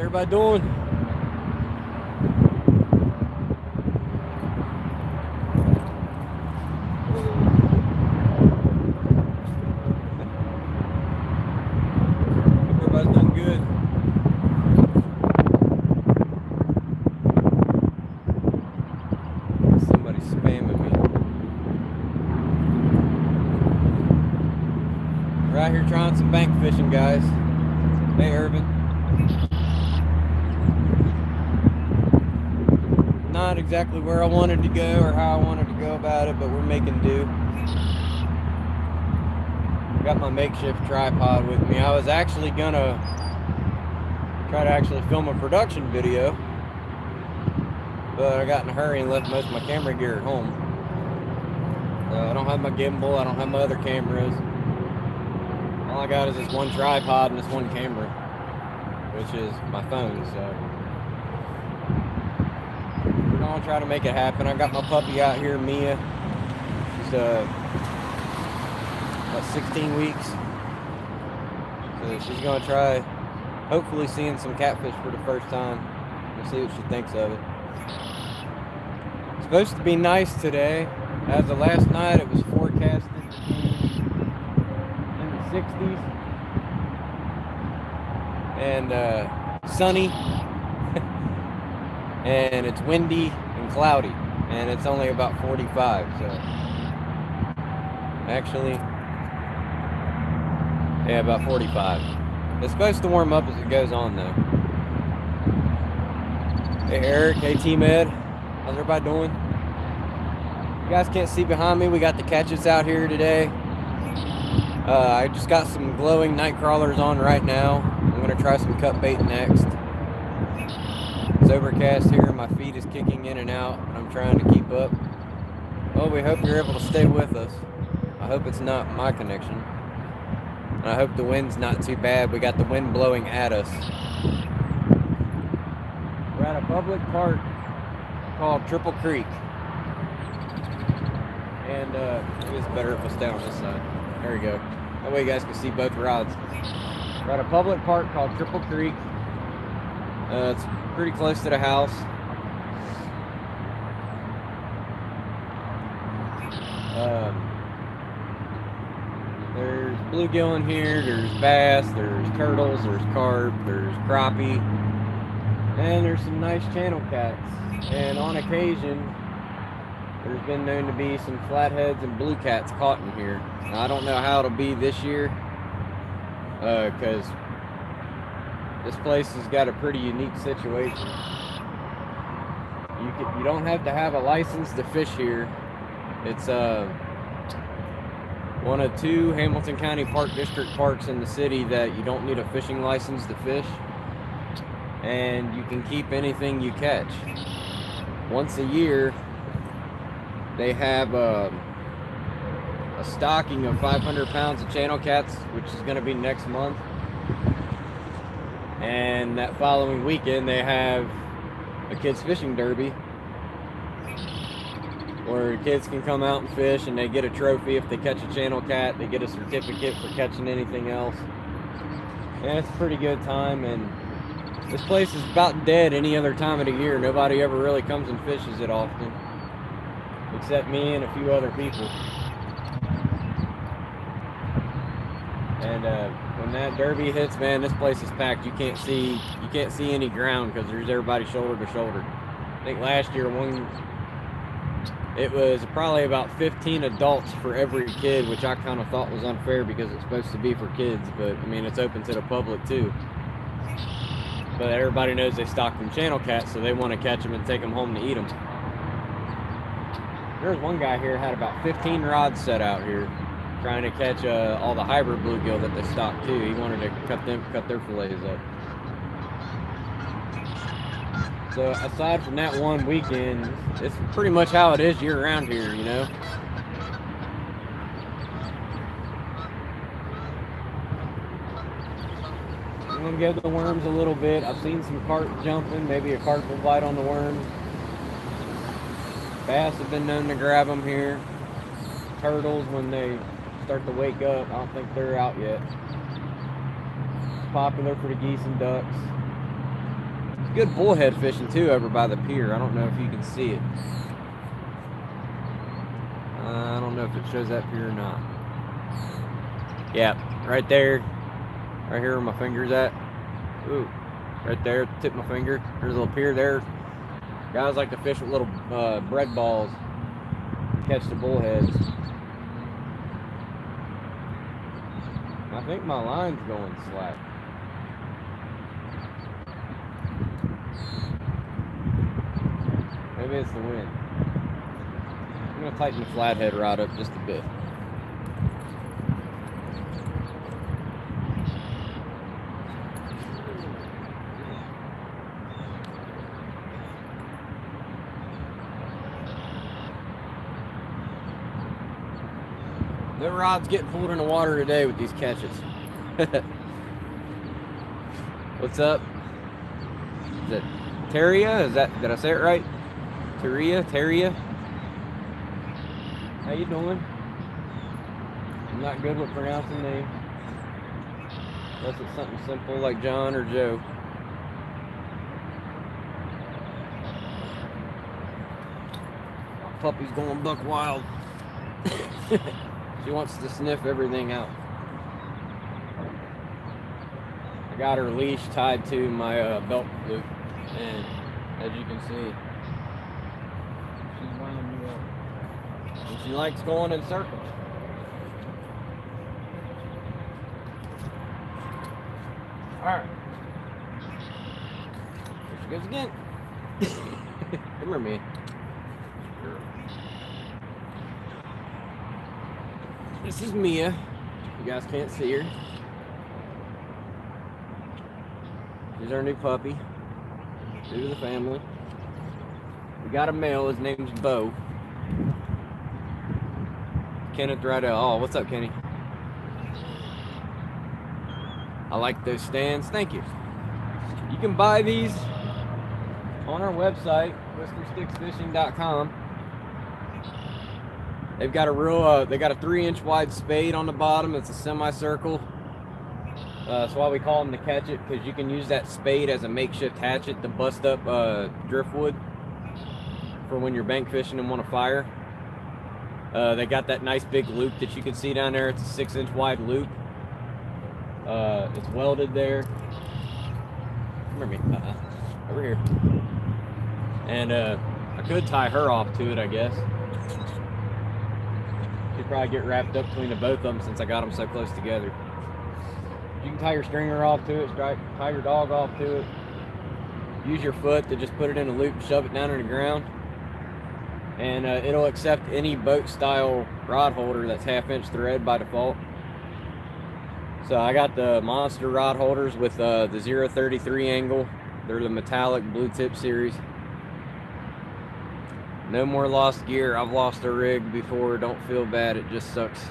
everybody doing? Everybody's doing good. Somebody's spamming me. We're out here trying some bank fishing, guys. Hey, Irvin. Not exactly where I wanted to go or how I wanted to go about it, but we're making do. Got my makeshift tripod with me. I was actually gonna try to actually film a production video, but I got in a hurry and left most of my camera gear at home. I don't have my gimbal, I don't have my other cameras. All I got is this one tripod and this one camera, which is my phone, so we're gonna try to make it happen. I got my puppy out here, Mia. She's about 16 weeks. So she's gonna try, hopefully, seeing some catfish for the first time. We'll see what she thinks of it. It's supposed to be nice today. As of last night, it was forecasted to be in the 60s and sunny, and it's windy and cloudy, and it's only about 45. So actually, yeah, about 45. It's supposed to warm up as it goes on, though. Hey, Eric. Hey, T-Med. How's everybody doing? You guys can't see behind me. We got the Katchets out here today. I just got some glowing night crawlers on right now. I'm going to try some cut bait next. It's overcast here. My feet is kicking in and out, and I'm trying to keep up. Well, we hope you're able to stay with us. I hope it's not my connection. And I hope the wind's not too bad. We got the wind blowing at us. We're at a public park called Triple Creek. And maybe it's better if I stay on this side. There we go. That way you guys can see both rods. We're at a public park called Triple Creek. It's pretty close to the house. There's bluegill in here, there's bass, there's turtles, there's carp, there's crappie, and there's some nice channel cats. And on occasion, there's been known to be some flatheads and blue cats caught in here. Now, I don't know how it'll be this year, because this place has got a pretty unique situation. You don't have to have a license to fish here. It's one of two Hamilton County Park District parks in the city that you don't need a fishing license to fish, and you can keep anything you catch. Once a year, they have a stocking of 500 pounds of channel cats, which is going to be next month. And that following weekend, they have a kids fishing derby where kids can come out and fish, and they get a trophy if they catch a channel cat. They get a certificate for catching anything else. And it's a pretty good time, and this place is about dead any other time of the year. Nobody ever really comes and fishes it often, except me and a few other people. And when that derby hits, man, this place is packed. You can't see any ground because there's everybody shoulder to shoulder. I think last year it was probably about 15 adults for every kid, which I kind of thought was unfair because it's supposed to be for kids, but I mean, it's open to the public too. But everybody knows they stock them channel cats, so they want to catch them and take them home to eat them. There's one guy here had about 15 rods set out here trying to catch all the hybrid bluegill that they stock too. He wanted to cut their fillets up. So aside from that one weekend, it's pretty much how it is year round here, you know. I'm gonna give the worms a little bit. I've seen some carp jumping. Maybe a carp will bite on the worms. Bass have been known to grab them here. Turtles, when they start to wake up, I don't think they're out yet. It's popular for the geese and ducks. Good bullhead fishing too over by the pier. I don't know if you can see it. I don't know if it shows that pier or not. Yeah, right there. Right here where my finger's at. Ooh, right there, tip my finger. There's a little pier there. Guys like to fish with little bread balls and catch the bullheads. I think my line's going slack. Maybe it's the wind. I'm going to tighten the flathead rod up just a bit. The rod's getting pulled in the water today with these catches. What's up? Is it Teria? Did I say it right? Teria? How you doing? I'm not good with pronouncing names. Unless it's something simple like John or Joe. Puppy's going buck wild. She wants to sniff everything out. I got her leash tied to my belt loop, and as you can see, she's winding me up. And she likes going in circles. Alright. Here she goes again. Come here, man. This is Mia. You guys can't see her. She's our new puppy. New to the family. We got a male. His name's Bo. Kenneth Rydell. Oh, what's up, Kenny? I like those stands. Thank you. You can buy these on our website, whiskersticksfishing.com. They've got a real, they got a 3-inch wide spade on the bottom. It's a semicircle. That's why we call them the Katchet, because you can use that spade as a makeshift hatchet to bust up driftwood for when you're bank fishing and want to fire. They got that nice big loop that you can see down there. It's a 6-inch wide loop. It's welded there. Come here, over here. And I could tie her off to it, I guess. She'd probably get wrapped up between the both of them since I got them so close together. You can tie your stringer off to it, tie your dog off to it. Use your foot to just put it in a loop and shove it down in the ground. And it'll accept any boat style rod holder that's 1/2-inch thread by default. So I got the monster rod holders with the 0.33 angle. They're the metallic blue tip series. No more lost gear. I've lost a rig before. Don't feel bad. It just sucks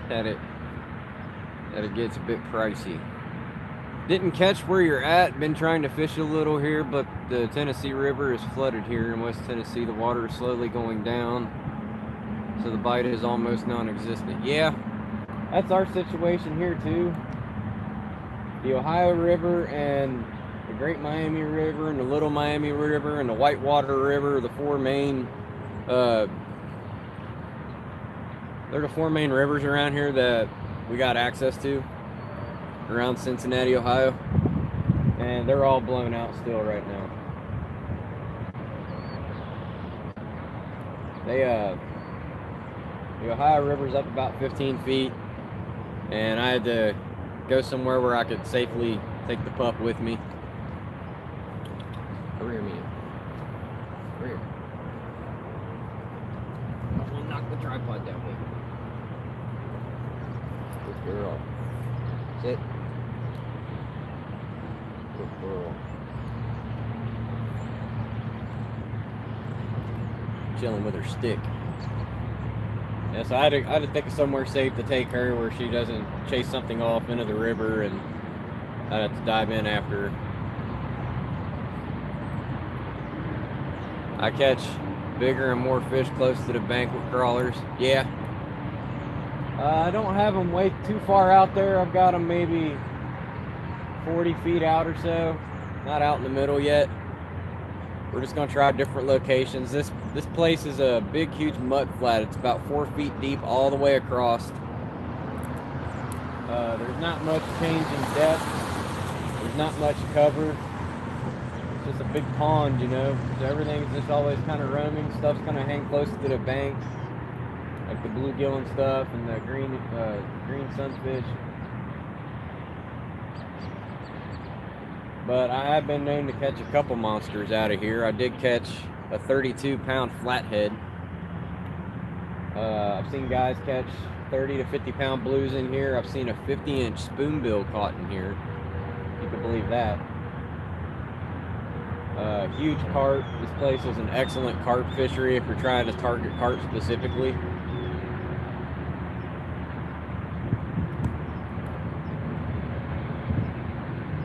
that it gets a bit pricey. Didn't catch where you're at. Been trying to fish a little here, but the Tennessee River is flooded here in West Tennessee. The water is slowly going down, so the bite is almost non-existent. Yeah, that's our situation here too. The Ohio River and the Great Miami River and the Little Miami River and the Whitewater River, the four main, they're the four main rivers around here that we got access to around Cincinnati, Ohio, and they're all blown out still right now. The Ohio River's up about 15 feet, and I had to go somewhere where I could safely take the pup with me. Over here, man. Over here. I want to knock the tripod down with me. Good girl. Sit. Good girl. Chilling with her stick. Yeah, so I had to think of somewhere safe to take her where she doesn't chase something off into the river and I'd have to dive in after her. I catch bigger and more fish close to the bank with crawlers. Yeah. I don't have them way too far out there. I've got them maybe 40 feet out or so. not out in the middle yet. We're just gonna try different locations. This place is a big, huge mud flat. It's about 4 feet deep all the way across. There's not much change in depth. There's not much cover. It's just a big pond, you know. So everything's just always kind of roaming. Stuff's gonna hang close to the bank, like the bluegill and stuff, and the green sunfish. But I have been known to catch a couple monsters out of here. I did catch a 32-pound flathead. I've seen guys catch 30 to 50-pound blues in here. I've seen a 50-inch spoonbill caught in here. You can believe that. Huge carp. This place is an excellent carp fishery if you're trying to target carp specifically.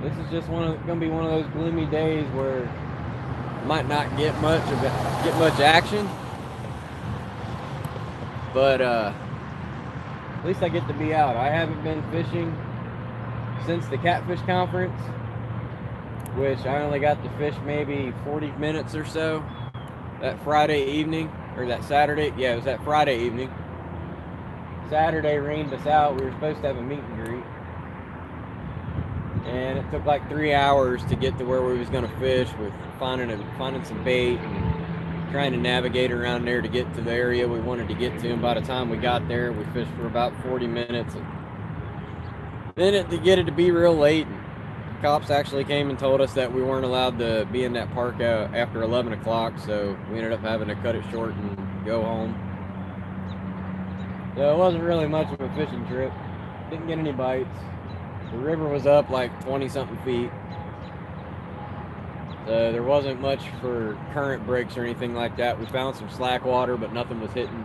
This is just going to be one of those gloomy days where you might not get much action, but at least I get to be out. I haven't been fishing since the Catfish conference, which I only got to fish maybe 40 minutes or so that Friday evening, or that Saturday. Yeah, it was that Friday evening. Saturday rained us out. We were supposed to have a meet and greet, and it took like 3 hours to get to where we was going to fish, with finding some bait and trying to navigate around there to get to the area we wanted to get to. And by the time we got there, we fished for about 40 minutes, and then to get it to be real late. Cops actually came and told us that we weren't allowed to be in that park after 11 o'clock, so we ended up having to cut it short and go home. So it wasn't really much of a fishing trip. Didn't get any bites. The river was up like 20-something feet. So there wasn't much for current breaks or anything like that. We found some slack water, but nothing was hitting.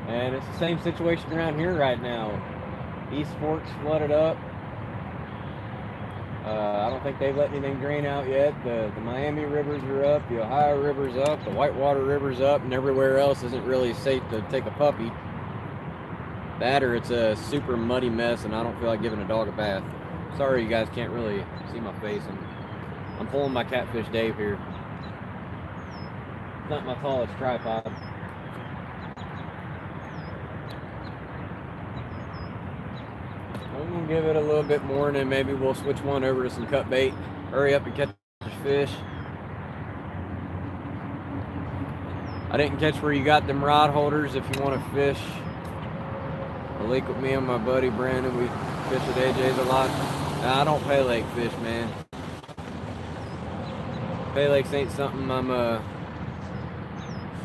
And it's the same situation around here right now. East Fork's flooded up. I don't think they've let anything drain out yet. The Miami rivers are up, the Ohio river's up, the Whitewater river's up, and everywhere else isn't really safe to take a puppy. That or it's a super muddy mess, and I don't feel like giving a dog a bath. Sorry you guys can't really see my face. I'm pulling my Catfish Dave here. It's not my tallest tripod. I'm gonna give it a little bit more, and then maybe we'll switch one over to some cut bait. Hurry up and catch fish. I didn't catch where you got them rod holders. If you want to fish a lake with me and my buddy Brandon, we fish at AJ's a lot. Nah, I don't pay lake fish, man. Pay lakes ain't something I'm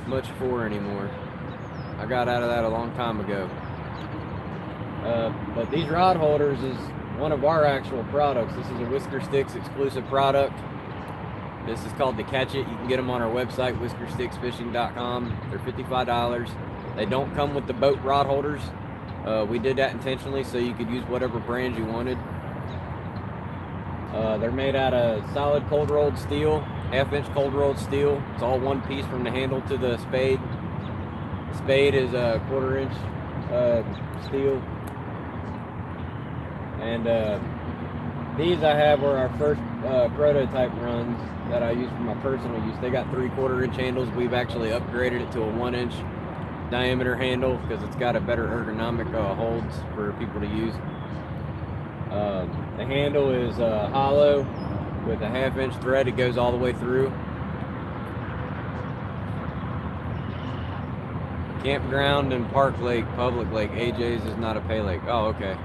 much for anymore. I got out of that a long time ago. But these rod holders is one of our actual products. This is a Whisker Sticks exclusive product. This is called the Katchet. You can get them on our website, whiskersticksfishing.com. They're $55. They don't come with the boat rod holders. We did that intentionally so you could use whatever brand you wanted. They're made out of solid cold rolled steel, 1/2 inch cold rolled steel. It's all one piece from the handle to the spade. The spade is a 1/4 inch steel. And these I have were our first prototype runs that I use for my personal use. They got 3/4 inch handles. We've actually upgraded it to a 1 inch diameter handle because it's got a better ergonomic holds for people to use. The handle is hollow with a 1/2 inch thread. It goes all the way through. Campground and Park Lake, public lake. AJ's is not a pay lake. Oh, okay.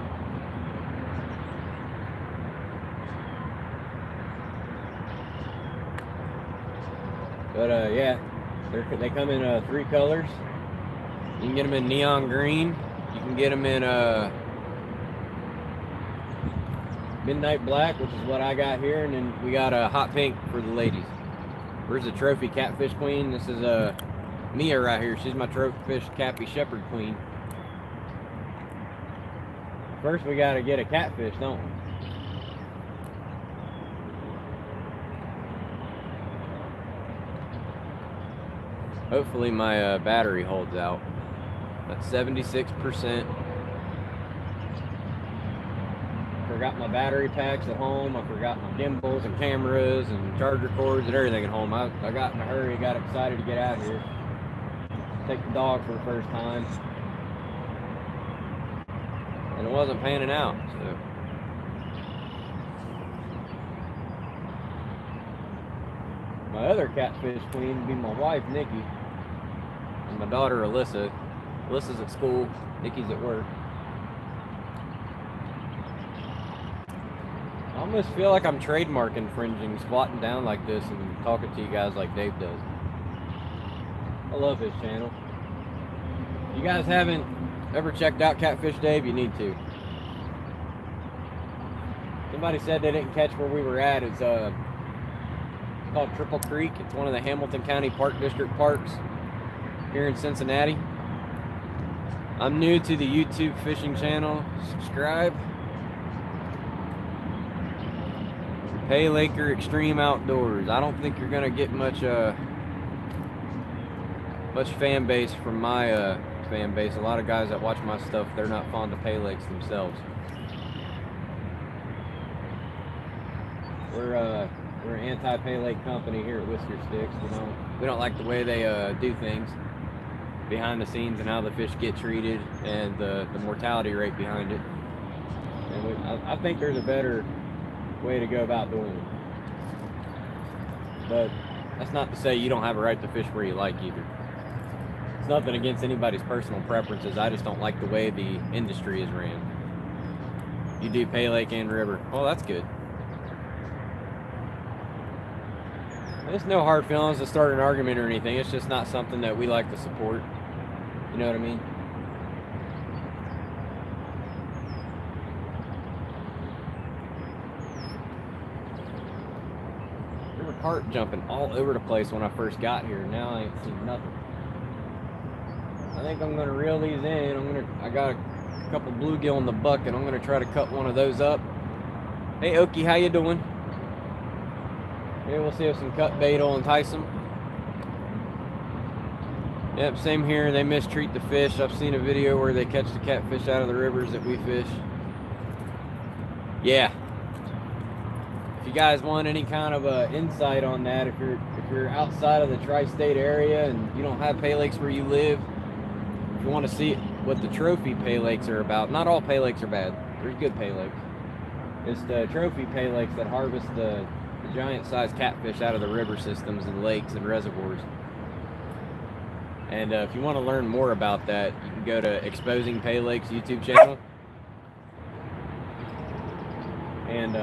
But yeah, they come in 3 colors. You can get them in neon green. You can get them in midnight black, which is what I got here, and then we got a hot pink for the ladies. Where's the trophy catfish queen? This is Mia right here. She's my trophy Cappy Shepherd queen. First we gotta get a catfish, don't we? Hopefully my battery holds out. That's 76%. forgot my battery packs at home. I forgot my gimbals and cameras and charger cords and everything at home. I got in a hurry, got excited to get out here. Take the dog for the first time. And it wasn't panning out, so. My other catfish queen would be my wife, Nikki, and my daughter, Alyssa. Alyssa's at school, Nikki's at work. I almost feel like I'm trademark infringing, squatting down like this and talking to you guys like Dave does. I love his channel. If you guys haven't ever checked out Catfish Dave, you need to. Somebody said they didn't catch where we were at. It's called Triple Creek. It's one of the Hamilton County Park District parks here in Cincinnati. I'm new to the YouTube fishing channel. Subscribe. Pay Laker Extreme Outdoors. I don't think you're gonna get much fan base from my fan base. A lot of guys that watch my stuff, they're not fond of Pay Lakes themselves. We're an anti-Pay Lake company here at Whisker Sticks. We don't like the way they do things behind the scenes and how the fish get treated and the mortality rate behind it. And I think there's a better way to go about doing it. But that's not to say you don't have a right to fish where you like either. It's nothing against anybody's personal preferences. I just don't like the way the industry is ran. You do Pay Lake and river. Oh, that's good. There's no hard feelings to start an argument or anything. It's just not something that we like to support. You know what I mean? There were carp jumping all over the place when I first got here. Now I ain't seen nothing. I think I'm gonna reel these in. I got a couple bluegill in the bucket. I'm gonna try to cut one of those up. Hey Okie, how you doing? Maybe we'll see if some cut bait will entice them. Yep, same here. They mistreat the fish. I've seen a video where they catch the catfish out of the rivers that we fish. Yeah. If you guys want any kind of insight on that, if you're outside of the tri-state area and you don't have Pay Lakes where you live, if you want to see what the trophy Pay Lakes are about, not all Pay Lakes are bad. There's good Pay Lakes. It's the trophy Pay Lakes that harvest the giant-sized catfish out of the river systems and lakes and reservoirs. And if you want to learn more about that, you can go to Exposing Pay Lakes YouTube channel. And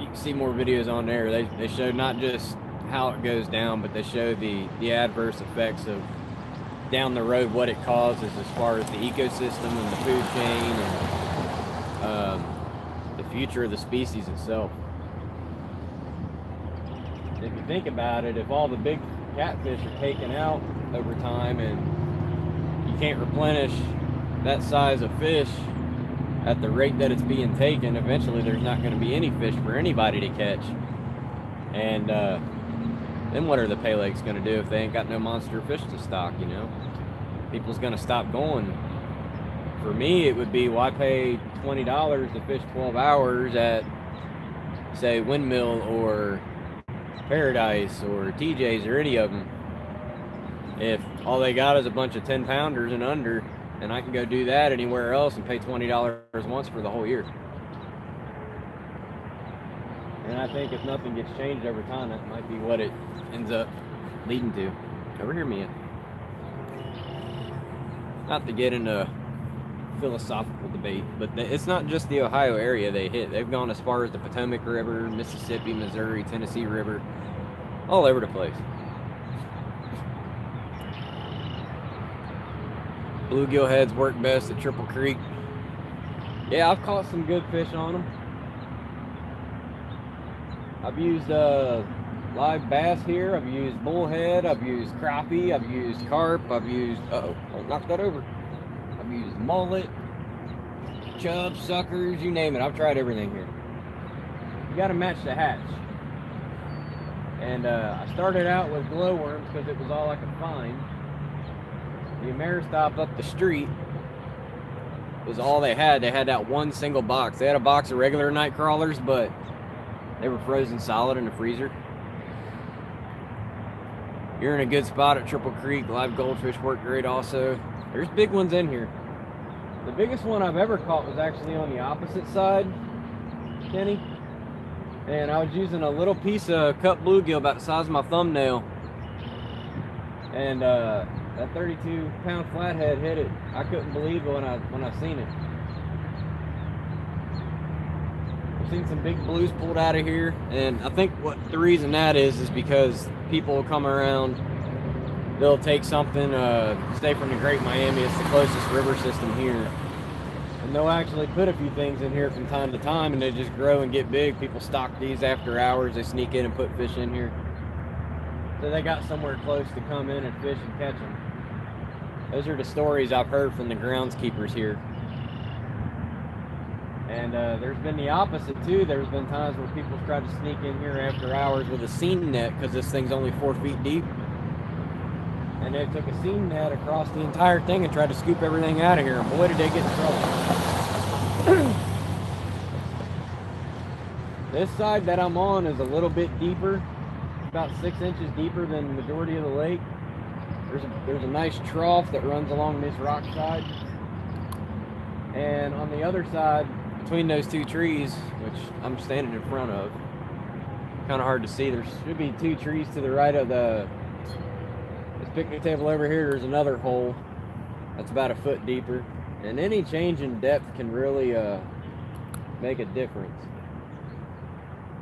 you can see more videos on there. They show not just how it goes down, but they show the adverse effects of down the road, what it causes as far as the ecosystem and the food chain and the future of the species itself. If you think about it, if all the big catfish are taken out over time and you can't replenish that size of fish at the rate that it's being taken, eventually there's not going to be any fish for anybody to catch. And then what are the Pay Lakes going to do if they ain't got no monster fish to stock, you know? People's going to stop going. For me, it would be, why pay $20 to fish 12 hours at, say, Windmill or Paradise or TJ's or any of them, if all they got is a bunch of 10-pounders and under, and I can go do that anywhere else and pay $20 once for the whole year. And I think if nothing gets changed over time, that might be what it ends up leading to. Over here, Mia. Not to get into philosophical debate, but it's not just the Ohio area they hit. They've gone as far as the Potomac River, Mississippi, Missouri, Tennessee River, all over the place. Bluegill heads work best at Triple Creek. Yeah, I've caught some good fish on them. I've used live bass here. I've used bullhead. I've used crappie. I've used carp. I've used, don't knock that over. I've used mullet, chub, suckers, you name it. I've tried everything here. You got to match the hatch. And I started out with glowworms because it was all I could find. The Ameristop up the street was all they had. They had that one single box. They had a box of regular night crawlers, but they were frozen solid in the freezer. You're in a good spot at Triple Creek. Live goldfish work great also. There's big ones in here. The biggest one I've ever caught was actually on the opposite side, Kenny. And I was using a little piece of cut bluegill about the size of my thumbnail. And that 32-pound flathead hit it. I couldn't believe it when I seen it. I've seen some big blues pulled out of here, and I think what the reason that is because people will come around, they'll take something, stay from the Great Miami, it's the closest river system here, and they'll actually put a few things in here from time to time, and they just grow and get big. People stock these after hours, they sneak in and put fish in here, so they got somewhere close to come in and fish and catch them. Those are the stories I've heard from the groundskeepers here. And there's been the opposite too. There's been times where people tried to sneak in here after hours with a seine net because this thing's only 4 feet deep. And they took a seine net across the entire thing and tried to scoop everything out of here. And boy, did they get in trouble. This side that I'm on is a little bit deeper, about 6 inches deeper than the majority of the lake. There's a nice trough that runs along this rock side. And on the other side, between those two trees, which I'm standing in front of, kind of hard to see, there should be 2 trees to the right of this picnic table over here. There's another hole that's about 1 foot deeper, and any change in depth can really make a difference.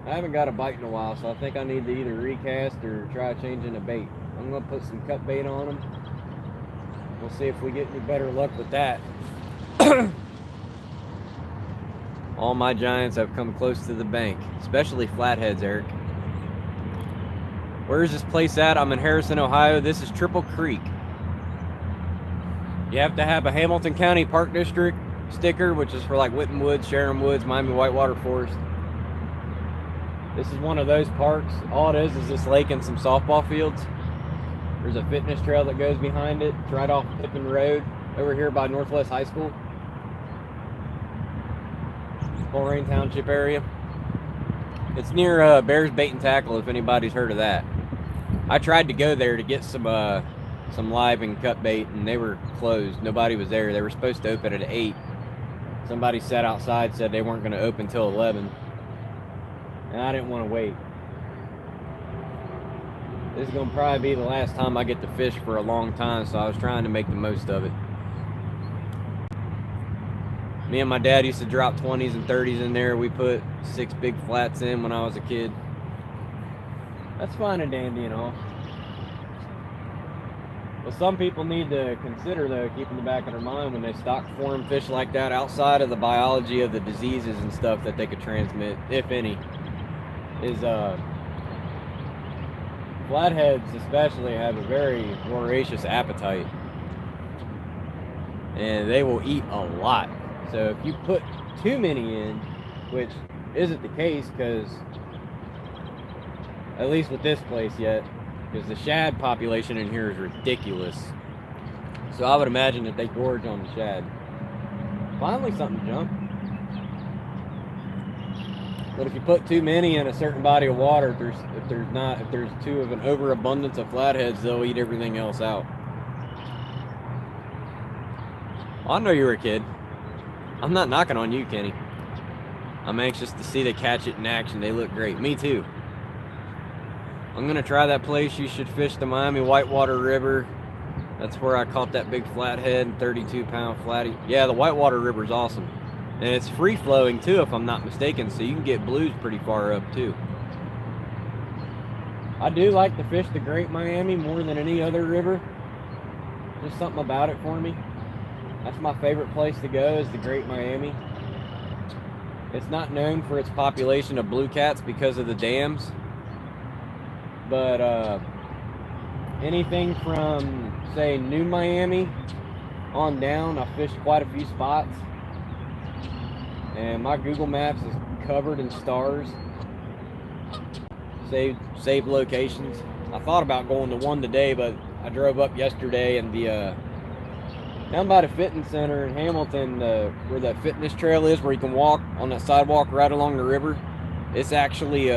I haven't got a bite in a while, so I think I need to either recast or try changing the bait. I'm going to put some cut bait on them. We'll see if we get any better luck with that. All my giants have come close to the bank, especially flatheads, Eric. Where is this place at? I'm in Harrison, Ohio. This is Triple Creek. You have to have a Hamilton County Park District sticker, which is for like Whitten Woods, Sharon Woods, Miami Whitewater Forest. This is one of those parks. All it is this lake and some softball fields. There's a fitness trail that goes behind it. It's right off Pippin Road over here by Northwest High School. Coleraine Township area. It's near Bears Bait and Tackle, if anybody's heard of that. I tried to go there to get some live and cut bait, and they were closed. Nobody was there. They were supposed to open at 8. Somebody sat outside, said they weren't going to open until 11, and I didn't want to wait. This is going to probably be the last time I get to fish for a long time, so I was trying to make the most of it. Me and my dad used to drop 20s and 30s in there. We put 6 big flats in when I was a kid. That's fine and dandy and all. But some people need to consider, though, keep in the back of their mind when they stock foreign fish like that, outside of the biology of the diseases and stuff that they could transmit, if any, is flatheads especially have a very voracious appetite. And they will eat a lot. So if you put too many in, which isn't the case, because at least with this place yet, because the shad population in here is ridiculous. So I would imagine that they gorge on the shad. Finally something jumped. But if you put too many in a certain body of water, if there's too of an overabundance of flatheads, they'll eat everything else out. Well, I know you were a kid. I'm not knocking on you, Kenny. I'm anxious to see the Katchet in action. They look great. Me too. I'm going to try that place. You should fish the Miami Whitewater River. That's where I caught that big flathead, 32-pound flatty. Yeah, the Whitewater River is awesome. And it's free-flowing too, if I'm not mistaken, so you can get blues pretty far up too. I do like to fish the Great Miami more than any other river. Just something about it for me. That's my favorite place to go, is the Great Miami. It's not known for its population of blue cats because of the dams. But anything from, say, New Miami on down, I fished quite a few spots. And my Google Maps is covered in stars. Saved locations. I thought about going to one today, but I drove up yesterday and Down by the fitness center in Hamilton, where that fitness trail is, where you can walk on that sidewalk right along the river, it's actually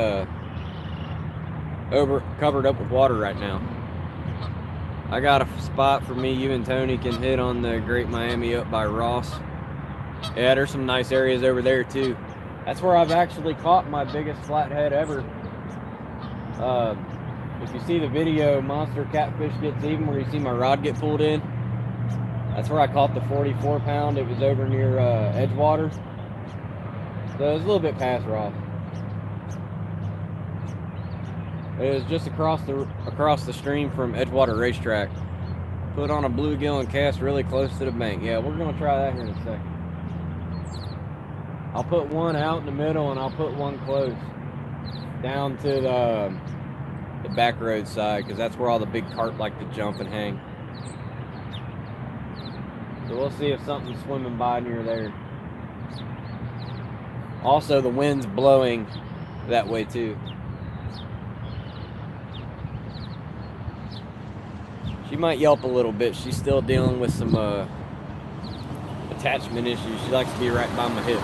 covered up with water right now. I got a spot for me, you and Tony can hit on the Great Miami up by Ross. Yeah, there's some nice areas over there too. That's where I've actually caught my biggest flathead ever. If you see the video, Monster Catfish Gets Even, where you see my rod get pulled in, that's where I caught the 44 pound. It was over near Edgewater. So it was a little bit past Ross. It was just across the stream from Edgewater Racetrack. Put on a bluegill and cast really close to the bank. Yeah, we're gonna try that here in a second. I'll put one out in the middle and I'll put one close down to the back road side, because that's where all the big carp like to jump and hang. So we'll see if something's swimming by near there. Also, the wind's blowing that way too. She might yelp a little bit. She's still dealing with some attachment issues. She likes to be right by my hip.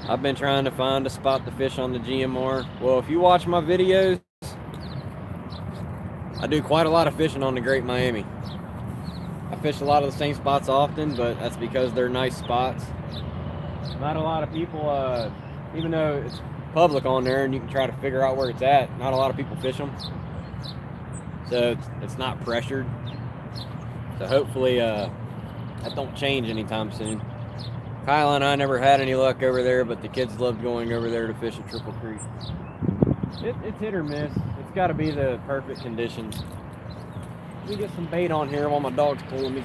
I've been trying to find a spot to fish on the GMR. Well, if you watch my videos, I do quite a lot of fishing on the Great Miami. I fish a lot of the same spots often, but that's because they're nice spots. Not a lot of people, even though it's public on there and you can try to figure out where it's at, not a lot of people fish them. So it's not pressured. So hopefully that don't change anytime soon. Kyle and I never had any luck over there, but the kids loved going over there to fish at Triple Creek. It's hit or miss. It's got to be the perfect conditions. Let me get some bait on here while my dog's pulling me.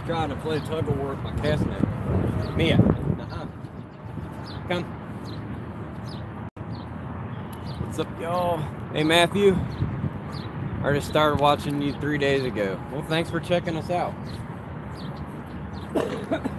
Trying to play tug of war with my cast net. Mia, come. What's up, y'all? Hey, Matthew. I just started watching you 3 days ago. Well, thanks for checking us out.